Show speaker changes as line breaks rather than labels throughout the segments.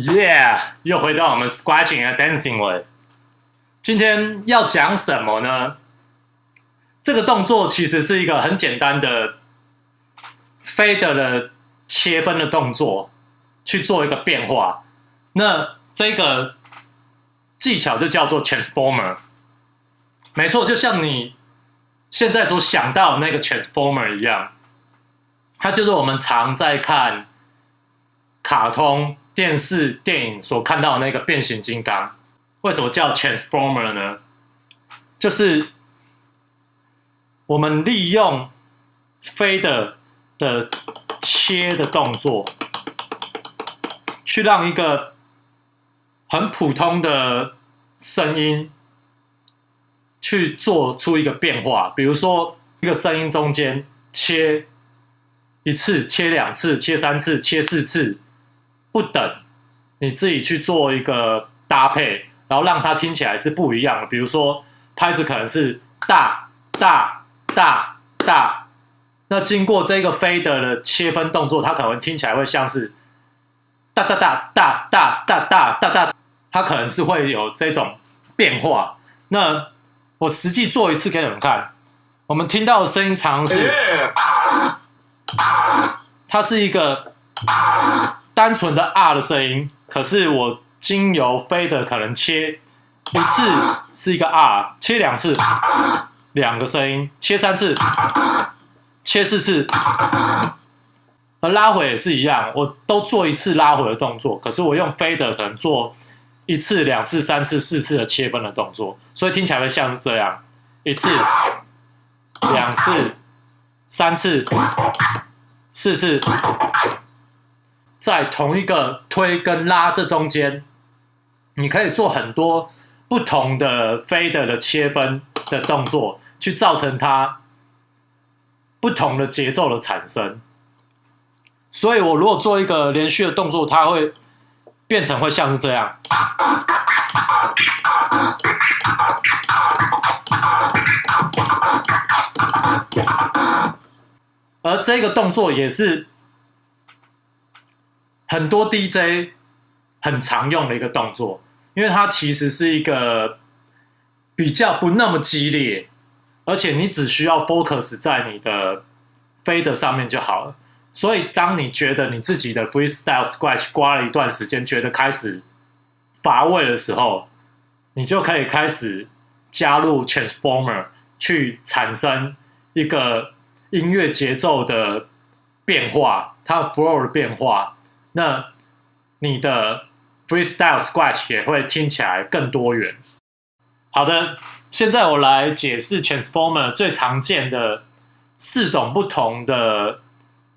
Yeah，又回到我们 Scratching 和 Dancing 了。今天要讲什么呢？这个动作其实是一个很简单的 fader 的切分的动作，去做一个变化。那这个技巧就叫做 transformer。没错，就像你现在所想到的那个 transformer 一样，它就是我们常在看卡通、电视、电影所看到的那个变形金刚。为什么叫 transformer 呢？就是我们利用 fader 的切的动作，去让一个很普通的声音去做出一个变化。比如说，一个声音中间切一次、切两次、切三次、切四次，不等，你自己去做一个搭配，然后让它听起来是不一样的。比如说，拍子可能是大大大大，那经过这个 fader 的切分动作，它可能听起来会像是大大大大大大大大大，它可能是会有这种变化。那我实际做一次给你们看，我们听到的声音常常是，它是一个单纯的 R 的声音，可是我经由 fader 可能切一次是一个 R， 切两次两个声音，切三次，切四次，而拉回也是一样，我都做一次拉回的动作，可是我用 fader 可能做一次、两次、三次、四次的切分的动作，所以听起来会像是这样：一次、两次、三次、四次，在同一个推跟拉这中间，你可以做很多不同的 fader 的切分的动作，去造成它不同的节奏的产生。所以我如果做一个连续的动作，它会变成会像是这样。而这个动作也是很多 DJ 很常用的一个动作，因为它其实是一个比较不那么激烈，而且你只需要 focus 在你的 fader 上面就好了。所以当你觉得你自己的 freestyle scratch 刮了一段时间，觉得开始乏味的时候，你就可以开始加入 transformer 去产生一个音乐节奏的变化，它的 flow 的变化，那你的 freestyle scratch 也会听起来更多元。好的，现在我来解释 transformer 最常见的4种不同的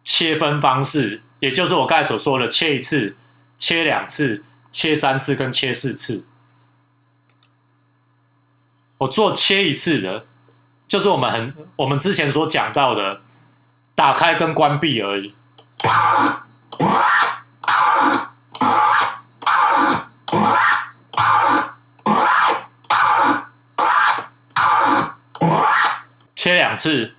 切分方式，也就是我刚才所说的切一次、切两次、切三次跟切四次。我做切一次的，就是我们之前所讲到的打开跟关闭而已。切两次，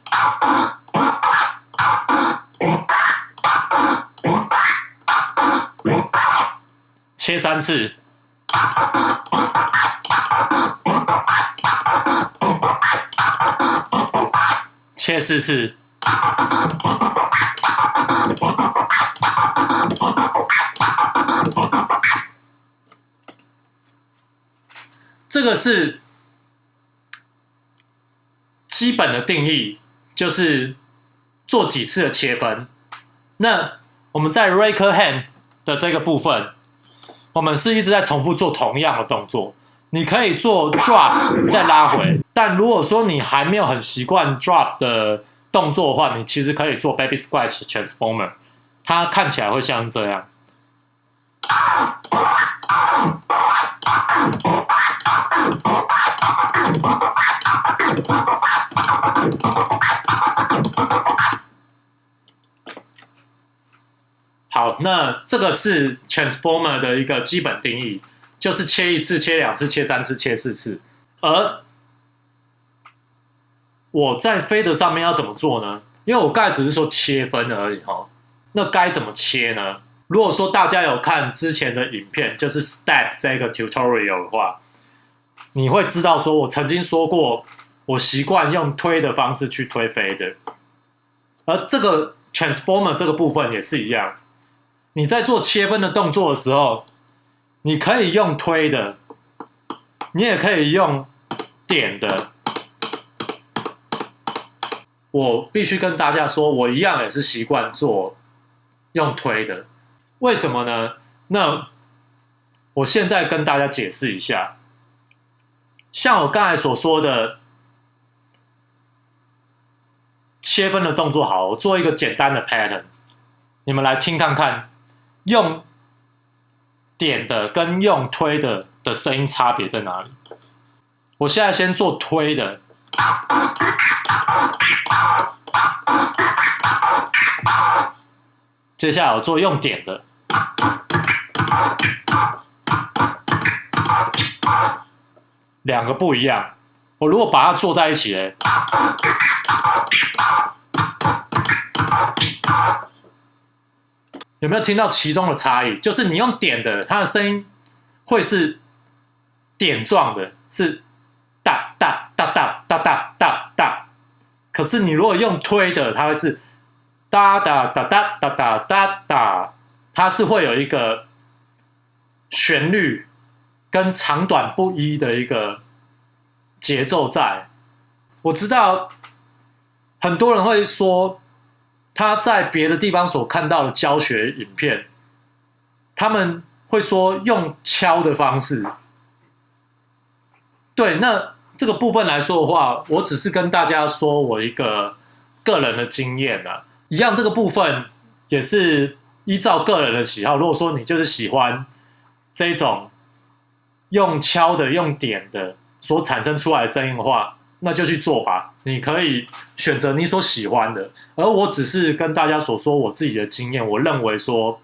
切三次，切四次，这个是基本的定义，就是做几次的切分。那我们在 Raker Hand 的这个部分，我们是一直在重复做同样的动作。你可以做 drop 再拉回，但如果说你还没有很习惯 drop 的动作的话，你其实可以做 baby scratch transformer， 它看起来会像这样。好，那这个是 transformer 的一个基本定义，就是切一次、切两次、切三次、切四次。而我在 fader 上面要怎么做呢？因为我刚才只是说切分而已哈，那该怎么切呢？如果说大家有看之前的影片，就是 Step 这个 tutorial 的话，你会知道说我曾经说过，我习惯用推的方式去推 fader， 而这个 transformer 这个部分也是一样，你在做切分的动作的时候，你可以用推的，你也可以用点的。我必须跟大家说，我一样也是习惯做用推的。为什么呢？那我现在跟大家解释一下。像我刚才所说的切分的动作，好，我做一个简单的 pattern， 你们来听看看，用点的跟用推的声音差别在哪里？我现在先做推的。接下来我做用点的，两个不一样。我如果把它做在一起嘞，有没有听到其中的差异？就是你用点的，它的声音会是点状的，是哒哒哒哒哒哒哒哒。可是你如果用推的，它会是哒哒哒哒哒哒哒哒，它是会有一个旋律跟长短不一的一个节奏在。我知道很多人会说他在别的地方所看到的教学影片，他们会说用敲的方式。对，那这个部分来说的话，我只是跟大家说我一个个人的经验啊。一样，这个部分也是依照个人的喜好。如果说你就是喜欢这种用敲的、用点的所产生出来的声音的话，那就去做吧。你可以选择你所喜欢的，而我只是跟大家所说我自己的经验。我认为说，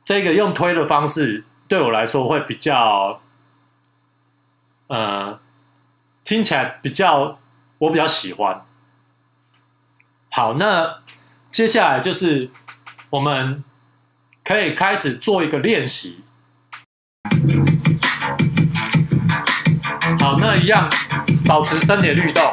这个用推的方式对我来说会比较，听起来我比较喜欢。好，那接下来就是我们可以开始做一个练习。好，那一样保持身体的律动。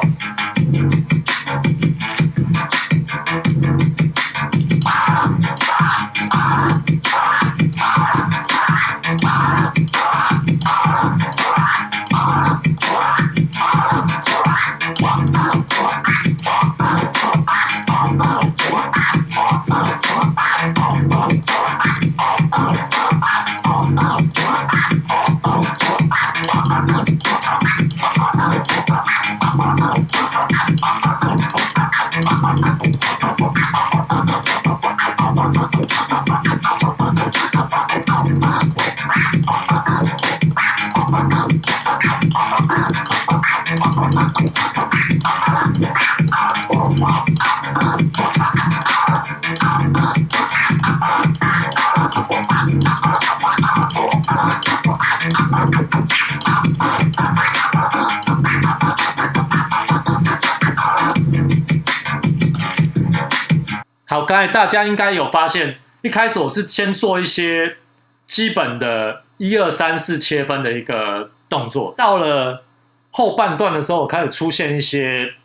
好，刚才大家应该有发现，一开始我是先做一些基本的1、2、3、4切分的一个动作，到了后半段的时候，我开始出现一些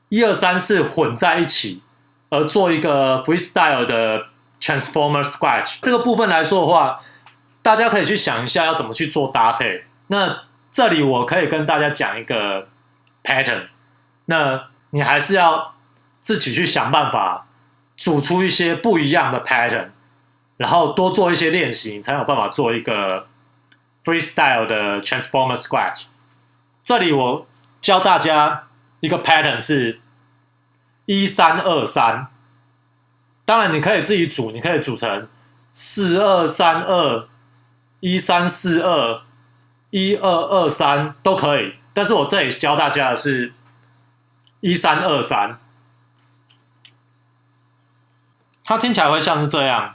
1、2、3、4混在一起，而做一个 freestyle 的 transformer scratch。这个部分来说的话，大家可以去想一下要怎么去做搭配。那这里我可以跟大家讲一个 pattern， 那你还是要自己去想办法组出一些不一样的 pattern， 然后多做一些练习，你才有办法做一个 freestyle 的 transformer scratch。这里我教大家一个 pattern 是1323，当然你可以自己组，你可以组成4232、1342、1223都可以，但是我这里教大家的是1323，它听起来会像是这样。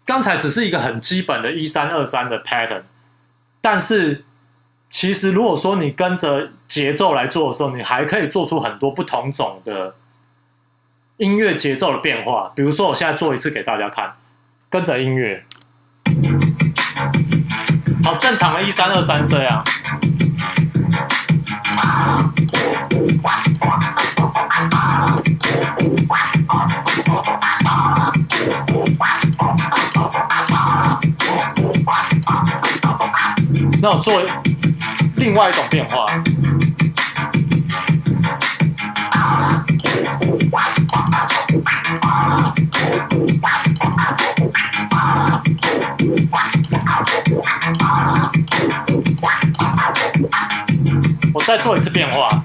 刚才只是一个很基本的1323的 pattern，但是其实如果说你跟着节奏来做的时候，你还可以做出很多不同种的音乐节奏的变化。比如说，我现在做一次给大家看，跟着音乐，好，正常的1323这样。那我做另外一种变化，我再做一次变化。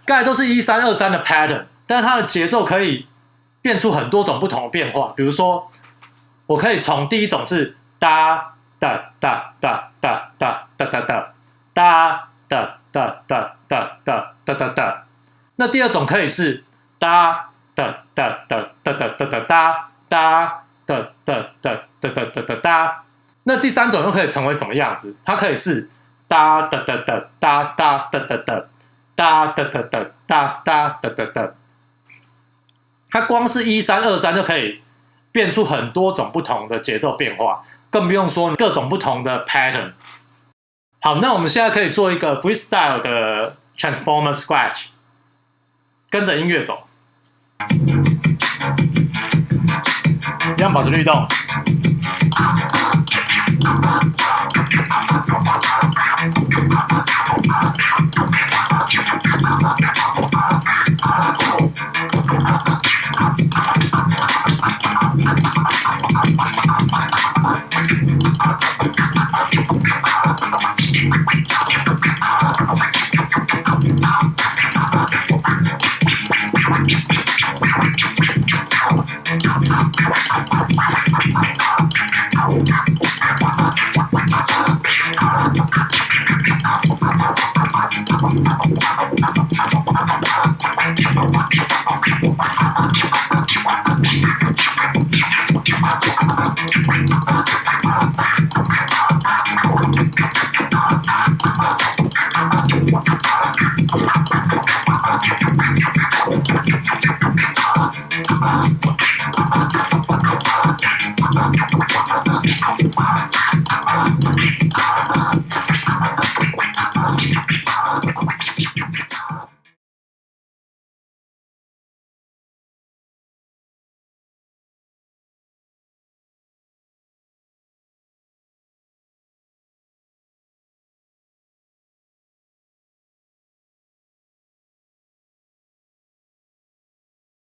刚才都是1323的 pattern， 但是它的节奏可以变出很多种不同的变化。比如说，我可以从第一种是哒哒哒哒哒哒哒哒哒哒哒哒哒哒哒哒哒哒，那第二种可以是哒哒哒哒哒哒哒哒哒哒哒哒哒哒哒哒哒哒，那第三种又可以成为什么样子？它可以是哒哒哒哒哒哒哒哒哒。哒哒哒哒哒哒哒哒哒，它光是1323就可以变出很多种不同的节奏变化，更不用说各种不同的 pattern。好，那我们现在可以做一个 freestyle 的 transformer scratch， 跟着音乐走，一样保持律动。